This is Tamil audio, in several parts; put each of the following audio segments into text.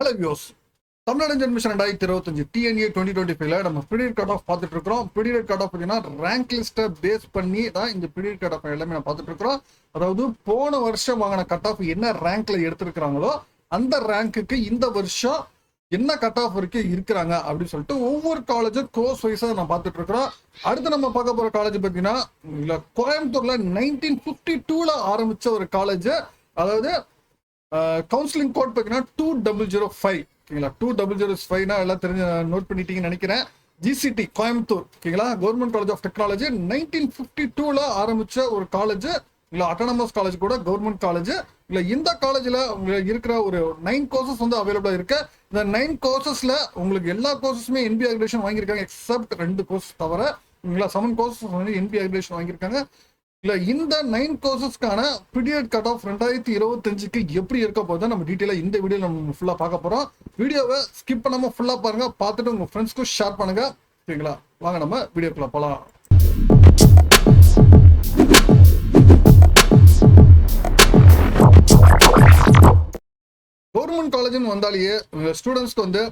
Hello views, Tamil Nadu admission 2025 TNEA 2025ல நம்ம பீரியட் கட் ஆஃப் பார்த்துட்டு இருக்கிறோம். பீரியட் கட் ஆஃப் பார்த்தீங்கன்னா ரேங்க் லிஸ்ட்டை பேஸ் பண்ணி தான் இந்த பீரியட் கட் ஆஃப் எல்லாமே நான் பார்த்துட்டு இருக்கிறோம். அதாவது போன வருஷம் வாங்கின கட் ஆஃப் என்ன ரேங்க்ல எடுத்திருக்கிறாங்களோ அந்த ரேங்க்குக்கு இந்த வருஷம் என்ன கட் ஆஃப் வரைக்கும் இருக்கிறாங்க அப்படின்னு சொல்லிட்டு ஒவ்வொரு காலேஜும் கோர்ஸ் வைஸா நான் பார்த்துட்டு இருக்கிறோம். அடுத்து நம்ம பார்க்க போற காலேஜ் பார்த்தீங்கன்னா கோயம்புத்தூர்ல 1952ல ஆரம்பிச்ச ஒரு காலேஜ். அதாவது கவுன்சிலிங் கோட் பார்த்தீங்கன்னா 2005. ஓகேங்களா, 2005னா எல்லாம் தெரிஞ்ச நோட் பண்ணிட்டீங்கன்னு நினைக்கிறேன். ஜிசிடி கோயம்புத்தூர், ஓகேங்களா, கவர்மெண்ட் காலேஜ் ஆஃப் டெக்னாலஜி 1952ல ஆரம்பிச்ச ஒரு காலேஜ். இல்ல அட்டானமஸ் காலேஜ் கூட கவர்மெண்ட் காலேஜ். இல்ல இந்த காலேஜ்ல உங்களுக்கு இருக்கிற ஒரு 9 கோர்சஸ் வந்து அவைலபிளா இருக்கு. இந்த 9 கோர்சஸ்ல உங்களுக்கு எல்லா கோர்சஸுமே என்பி அக்ரிடேஷன் வாங்கியிருக்காங்க, எக்ஸப்ட் 2 கோர்ஸ் தவிர. ஓகேங்களா, 7 கோர்சஸ் வந்து என்பி அக்ரிடேஷன் வாங்கியிருக்காங்க. இல்ல இந்த 9 கோர்சஸ்க்கான பீரியட் கட் ஆஃப் 2025க்கு எப்படி இருக்க போகுது நம்ம டீட்டெயிலாக இந்த வீடியோ நம்ம ஃபுல்லாக பார்க்க போறோம். வீடியோவை ஸ்கிப் பண்ணாம ஃபுல்லாக பாருங்க, பார்த்துட்டு உங்க ஃப்ரெண்ட்ஸ்க்கும் ஷேர் பண்ணுங்க. ஓகேங்களா, வாங்க நம்ம வீடியோக்குள்ள போகலாம். கவர்மெண்ட் காலேஜ்னு வந்தாலேயே ஸ்டூடெண்ட்ஸ்க்கு வந்து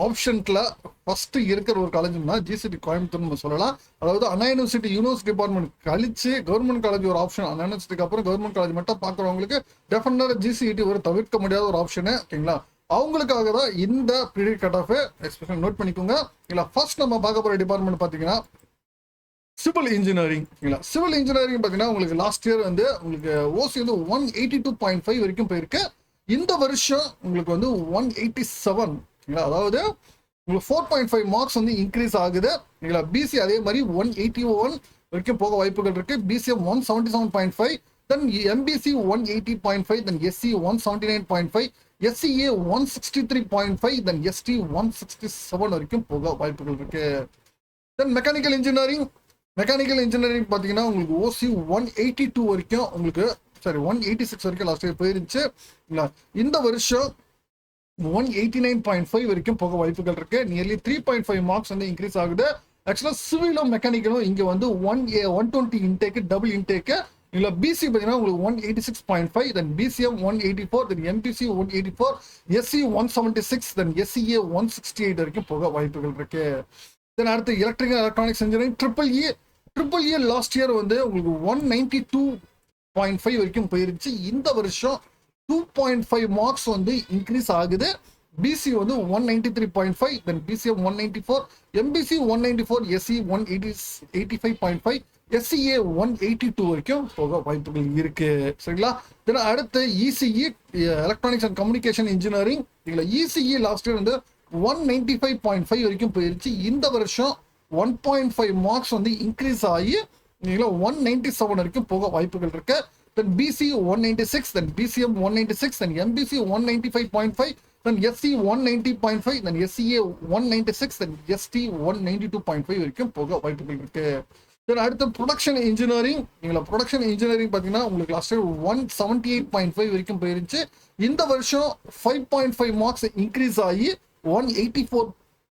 ஆப்ஷன்ல ஃபர்ஸ்ட் இருக்கிற ஒரு காலேஜ்னா ஜிசிடி கோயம்புத்தூர் நம்ம சொல்லலாம். அதாவது அண்ணா யூனிவர்சிட்டி டிபார்ட்மெண்ட் கழிச்சு கவர்மெண்ட் காலேஜ் ஒரு ஆப்ஷன். அண்ணா யூனிவர்சிட்டிக்கு அப்புறம் கவர்மெண்ட் காலேஜ் மட்டும் பார்க்குறவங்களுக்கு டெஃபினட்டா ஜிசிடி ஒரு தவிர்க்க முடியாத ஒரு ஆப்ஷனு. ஓகேங்களா, அவங்களுக்காக தான் இந்த period cut off special note பண்ணிக்கோங்க. இல்லை ஃபர்ஸ்ட் நம்ம பார்க்க போற டிபார்ட்மெண்ட் பார்த்தீங்கன்னா சிவில் இன்ஜினியரிங். சிவில் இன்ஜினியரிங் பார்த்தீங்கன்னா உங்களுக்கு லாஸ்ட் இயர் வந்து உங்களுக்கு ஓசி வந்து 182.5 வரைக்கும் போயிருக்கு. இந்த வருஷம் உங்களுக்கு வந்து 187. அதாவது உங்களுக்கு 4.5 மார்க்ஸ் வந்து இன்க்ரீஸ் ஆகுது. பிசி அதே மாதிரி 181 வரைக்கும் போக வாய்ப்புகள் இருக்கு. PCM 177.5, then MBC 180.5, then SC 179.5, SCA 163.5, then ST 167 வரைக்கும் போக வாய்ப்புகள் இருக்கு. தென் மெக்கானிக்கல் இன்ஜினியரிங் பார்த்தீங்கன்னா உங்களுக்கு ஓசி 182 வரைக்கும் உங்களுக்கு 186 வரைக்கும் லாஸ்ட் இயர் போயிருந்துச்சு. இந்த வருஷம் 189.5 வரைக்கும் போக வாய்ப்புகள் இருக்கு. நியர்லி 3.5 மார்க்ஸ் வந்து இன்க்ரீஸ் ஆகுது. ஆக்சுவலா சிவிலும் மெக்கானிக்கலும் இங்க வந்து 120 இன்டேக் டபுள் இன்டேக். இல்ல பிசி பாத்தீங்கன்னா உங்களுக்கு 186.5, then PCM 184, then MBC 184, SC 176, then SCA 168 வரைக்கும் போக வாய்ப்புகள் இருக்கு. தென் அடுத்து electrical electronics engineering triple E last year வந்து உங்களுக்கு 192.5 வரைக்கும் போயிருச்சு. இந்த வருஷம் 2.5 மார்க்ஸ் வந்து இன்க்ரீஸ் ஆகுது. பிசி வந்து 193.5, then PCM 194, MBC 194, SC 185.5, SCA 182 வரைக்கும் போக வாய்ப்புகள் இருக்கு. சரிங்களா, தென் அடுத்து ECE electronics and communication engineering. ECE last year வந்து 195.5 வரைக்கும் போயிருச்சு. இந்த வருஷம் 1.5 மார்க்ஸ் வந்து இன்க்ரீஸ் ஆகி 197 வரைக்கும் போக வாய்ப்புகள் இருக்கு. Then BC 196, then BCM 196, then MBC 195.5, then SC 190.5, then SCA 196, then ST 192.5 வரைக்கும் போக வாய்ப்புகள் இருக்கு. தென் அடுத்து ப்ரொடக்ஷன் இன்ஜினியரிங். ப்ரொடக்ஷன் இன்ஜினியரிங் பார்த்தீங்கன்னா உங்களுக்கு லாஸ்ட் இயர் 178.5 வரைக்கும் போயிருந்துச்சு. இந்த வருஷம் 5.5 மார்க்ஸ் இன்க்ரீஸ் ஆகி 184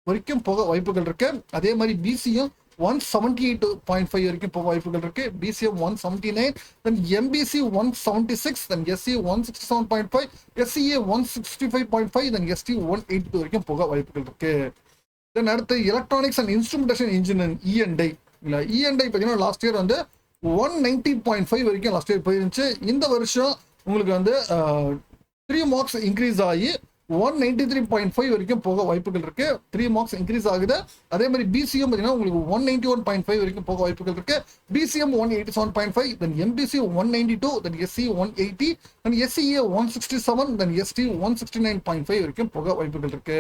வரைக்கும் போக வாய்ப்புகள் இருக்கு. அதே மாதிரி பிசியும் 178.5 வரைக்கும் போக வாய்ப்புகள் இருக்கு. PCM 179, then MBC 176, then SC 167.5, SCA 165.5, then ST 182 வரைக்கும் போக வாய்ப்புகள் இருக்கு. தென் அடுத்து electronics and instrumentation engineering E and I. E and I பார்த்தீங்கன்னா லாஸ்ட் இயர் வந்து 190.5 வரைக்கும் லாஸ்ட் இயர் போயிருந்துச்சு. இந்த வருஷம் உங்களுக்கு வந்து 3 மார்க்ஸ் இன்க்ரீஸ் ஆகி 193.5 வரைக்கும் போக வாய்ப்புகள் இருக்கு. 3 மார்க்ஸ் இன்க்ரீஸ் ஆகுது. அதே மாதிரி பிசிஎம் பார்த்தீங்கன்னா உங்களுக்கு 191.5 வரைக்கும் போக வாய்ப்புகள் இருக்கு. PCM 187.5, then MBC 192, then SC 180, then SCA 167, then ST 169.5 வரைக்கும் போக வாய்ப்புகள் இருக்கு.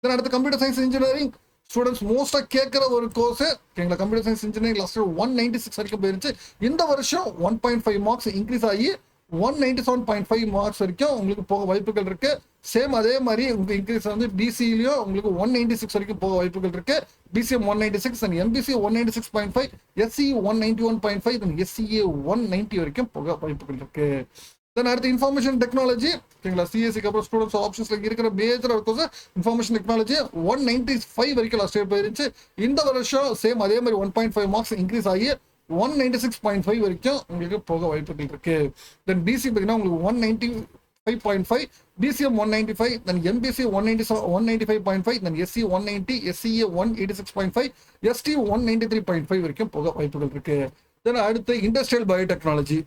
தென் அடுத்து கம்ப்யூட்டர் சயின்ஸ் இன்ஜினியரிங் ஸ்டூடெண்ட்ஸ் மோஸ்டா கேட்கிற ஒரு course. Computer science engineering last 196 வரைக்கும் போயிருச்சு. இந்த வருஷம் 1.5 மார்க்ஸ் இன்க்ரீஸ் ஆகி 197.5 மார்க்ஸ் வரைக்கும் உங்களுக்கு போக வாய்ப்புகள் இருக்கு. சேம் அதே மாதிரி உங்களுக்கு இன்க்ரீஸ் வந்து பிசிலையும் உங்களுக்கு 196 வரைக்கும் போக வாய்ப்புகள் இருக்கு. PCM 196, then MBC 196.5, SC 191.5, then SCA 190 வரைக்கும் போக வாய்ப்புகள் இருக்கு. தென் அடுத்து இன்ஃபர்மேஷன் டெக்னாலஜி. சிஎஸ்சிக்கு அப்புறம் ஸ்டூடெண்ட்ஸ் ஆப்ஷன்ஸ்ல இருக்கிற மேஜர் கோர்ஸ் இன்ஃபர்மேஷன் டெக்னாலஜி 195 வரைக்கும் லாஸ்ட் இயர் போயிருச்சு. இந்த வருஷம் சேம் அதே மாதிரி 1.5 மார்க்ஸ் இன்க்ரீஸ் ஆகி 196.5 வரைக்கும் உங்களுக்கு போக வாய்ப்புகள் இருக்கு. தென் பிசி பார்த்தீங்கன்னா உங்களுக்கு 195.5, BCM 195, then MBC 195.5, then SC 190, SCA 186.5, ST 193.5 வரைக்கும் போக வாய்ப்புகள் இருக்கு. தென் அடுத்து இண்டஸ்ட்ரியல் பயோடெக்னாலஜி.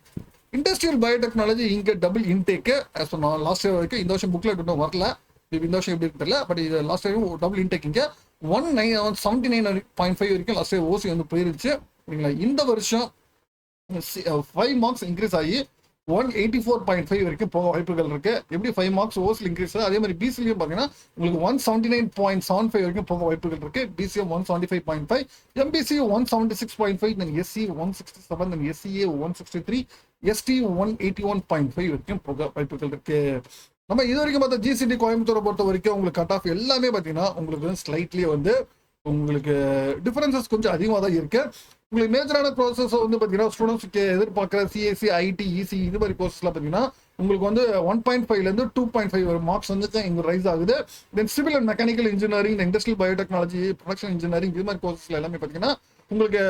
இண்டஸ்ட்ரியல் பயோடெக்னாலஜி இங்கே டபுள் இன்டேக்கு சொன்னோம் லாஸ்ட் இயர் வரைக்கும். இந்த வருஷம் புக்லெட் இன்னும் வரல, இந்த வருஷம் எப்படி தெரியல. பட் இது லாஸ்ட் டைம் டபுள் இன்டேக் இங்கே 179.5 வரைக்கும் லாஸ்ட் இயர் ஓசி வந்து போயிருச்சு. சரிங்களா, இந்த வருஷம் 5 மார்க்ஸ் இன்க்ரீஸ் ஆகி 184.5 வரைக்கும் போக வாய்ப்புகள் இருக்கு. எப்படி 5 மார்க்ஸ் ஓசில் இன்க்ரீஸ், அதே மாதிரி பிசிலையும் பார்த்தீங்கன்னா உங்களுக்கு 179.75 வரைக்கும் போக வாய்ப்புகள் இருக்கு. PCM 175.5, MBC 176.5, then SC 167, then SCA 163, ST 181.5 வரைக்கும் போக வாய்ப்புகள் இருக்கு. நம்ம இது வரைக்கும் பார்த்தா ஜிசிடி கோயம்புத்தூரை பொறுத்த வரைக்கும் உங்களுக்கு கட் ஆஃப் எல்லாமே பார்த்தீங்கன்னா உங்களுக்கு ஸ்லைட்லி வந்து உங்களுக்கு டிஃபரன்சஸ் கொஞ்சம் அதிகமாக தான் இருக்கு. உங்களுக்கு மேஜரான ப்ராசஸ் வந்து பார்த்தீங்கன்னா ஸ்டூடெண்ட்ஸ்க்கு எதிர்பார்க்குற சிஎஸ்சி, ஐடி, இசி இது மாதிரி கோர்ஸ்லாம் பார்த்தீங்கன்னா உங்களுக்கு வந்து 1.5லேருந்து 2.5 மார்க்ஸ் வந்து இங்கே ரைஸ் ஆகுது. Then civil and mechanical engineering, industrial biotechnology, production engineering இது மாதிரி கோர்சஸ்ல எல்லாமே பார்த்தீங்கன்னா உங்களுக்கு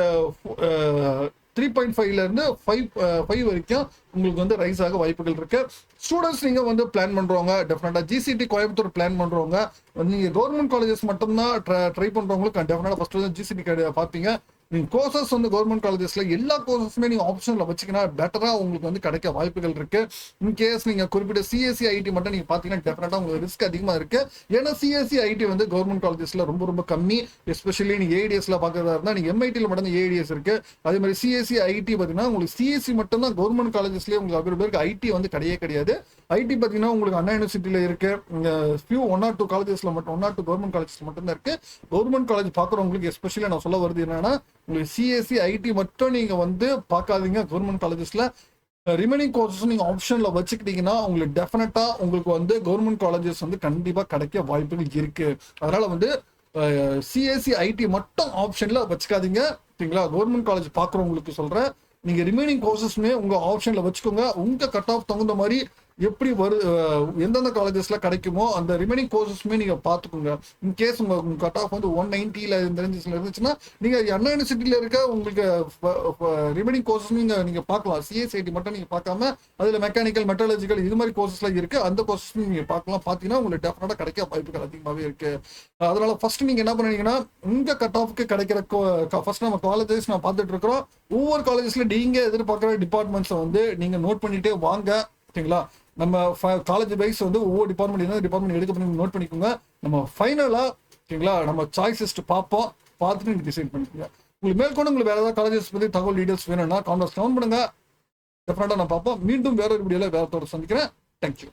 3.5லேருந்து 5 வரைக்கும் உங்களுக்கு வந்து ரைஸ் ஆக வாய்ப்புகள் இருக்கு. ஸ்டூடெண்ட்ஸ் நீங்க வந்து பிளான் பண்றவங்க டெஃபினட்டா ஜிசிடி கோயம்புத்தூர் பிளான் பண்றவங்க நீங்க கவர்மெண்ட் காலேஜஸ் மட்டும்தான் ட்ரை பண்றவங்களுக்கு டெஃபினட்டா ஃபர்ஸ்ட் வந்து ஜிசிடி பார்ப்பீங்க. நீங்க கோர்சஸ் வந்து கவர்மெண்ட் காலேஜஸ்ல எல்லா கோர்சஸுமே நீங்க ஆப்ஷன்ல வச்சுக்கினா பெட்டரா உங்களுக்கு வந்து கிடைக்க வாய்ப்புகள் இருக்கு. இன்கேஸ் நீங்க குறிப்பிட்ட சிஎஸ்சி, ஐடி மட்டும் நீங்க பாத்தீங்கன்னா டெஃபினட்டா உங்களுக்கு ரிஸ்க் அதிகமா இருக்கு. ஏன்னா சிஎஸ்சி, ஐடி வந்து கவர்மெண்ட் காலேஜஸ்ல ரொம்ப ரொம்ப கம்மி. எஸ்பெஷலி நீங்க ஏடிஎஸ்ல பாக்குறதா இருந்தா நீங்க எம்ஐடில மட்டும் தான் ஏடிஎஸ் இருக்கு. அதே மாதிரி சிஎஸ்சி, ஐடி பாத்தீங்கன்னா உங்களுக்கு சிஎஸ்சி மட்டும் தான் கவர்மெண்ட் காலேஜஸ்லயே உங்களுக்கு அவைலபிள் இருக்கு. ஐடி வந்து கிடையாது. ஐடி பாத்தீங்கன்னா உங்களுக்கு அண்ணா யூனிவர்சிட்டியில இருக்கு. ஃபியூ 1 or 2 காலேஜஸ்ல மட்டும் 1 or 2 கவர்மெண்ட் காலேஜஸ் மட்டும் தான் இருக்கு. கவர்மெண்ட் காலேஜ் பாக்குறவங்களுக்கு எஸ்பெஷலி நான் சொல்ல வருது என்னன்னா உங்களுக்கு சிஎஸ்சி, ஐடி மட்டும் நீங்க வந்து பார்க்காதீங்க. கவர்மெண்ட் காலேஜஸ்ல ரிமைனிங் கோர்சஸ் நீங்க ஆப்ஷன்ல வச்சுக்கிட்டீங்கன்னா உங்களுக்கு டெஃபினட்டா உங்களுக்கு வந்து கவர்மெண்ட் காலேஜஸ் வந்து கண்டிப்பா கிடைக்க வாய்ப்புகள் இருக்கு. அதனால வந்து சிஎஸ்சி, ஐடி மட்டும் ஆப்ஷன்ல வச்சுக்காதீங்க. சரிங்களா, கவர்மெண்ட் காலேஜ் பாக்குறவங்களுக்கு சொல்றேன், நீங்க ரிமைனிங் கோர்சஸ்மே உங்க ஆப்ஷன்ல வச்சுக்கோங்க. உங்க கட் ஆஃப் தகுந்த மாதிரி எப்படி எந்தெந்த காலேஜஸ்ல கிடைக்குமோ அந்த ரிமைனிங் கோர்சஸ்மே நீங்க பாத்துக்கோங்க. இன்கேஸ் உங்க கட் ஆஃப் வந்து 190ல இருந்துச்சுன்னா நீங்க அண்ணா யூனிவர்சிட்டியில இருக்க உங்களுக்கு ரிமைனிங் கோர்சஸ் நீங்க பார்க்கலாம். சிஎஸ்ஐடி மட்டும் நீங்க பார்க்காம அதுல மெக்கானிக்கல், மெட்டாலஜிக்கல் இது மாதிரி கோர்சஸ்ல இருக்கு. அந்த கோர்சஸ் நீங்க பார்க்கலாம். பாத்தீங்கன்னா உங்களுக்கு டெஃபினட்டா கிடைக்க வாய்ப்புகள் அதிகமாவே இருக்கு. அதனால ஃபர்ஸ்ட் நீங்க என்ன பண்ணுவீங்கன்னா உங்க கட் ஆஃப்க்கு கிடைக்கிற ஃபர்ஸ்ட் நம்ம காலேஜஸ் நான் பார்த்துட்டு இருக்கிறோம். ஒவ்வொரு காலேஜஸ்ல நீங்க எதிர்பார்க்குற டிபார்ட்மெண்ட்ஸை வந்து நீங்க நோட் பண்ணிட்டே வாங்க. சரிங்களா, நம்ம காலேஜ் வைஸ் வந்து ஒவ்வொரு டிபார்ட்மெண்ட் என்ன டிபார்ட்மெண்ட் எடுக்க பண்ணி நோட் பண்ணிக்கோங்க. நம்ம ஃபைனலா சரிங்களா நம்ம சாய்ஸ் லிஸ்ட் பார்ப்போம். பார்த்துட்டு நீங்க டிசைட் பண்ணிக்கோங்க. உங்களுக்கு மேற்கொண்டு உங்களுக்கு வேற ஏதாவது காலேஜஸ் பத்தி தகவல் டீடைல்ஸ் வேணும்னா கான்டாக்ட் பண்ணுங்க. டெஃபினட்டா நான் பார்ப்போம். மீண்டும் வேற ஒரு வீடியோல வேற சந்திக்கிறேன். தேங்க்யூ.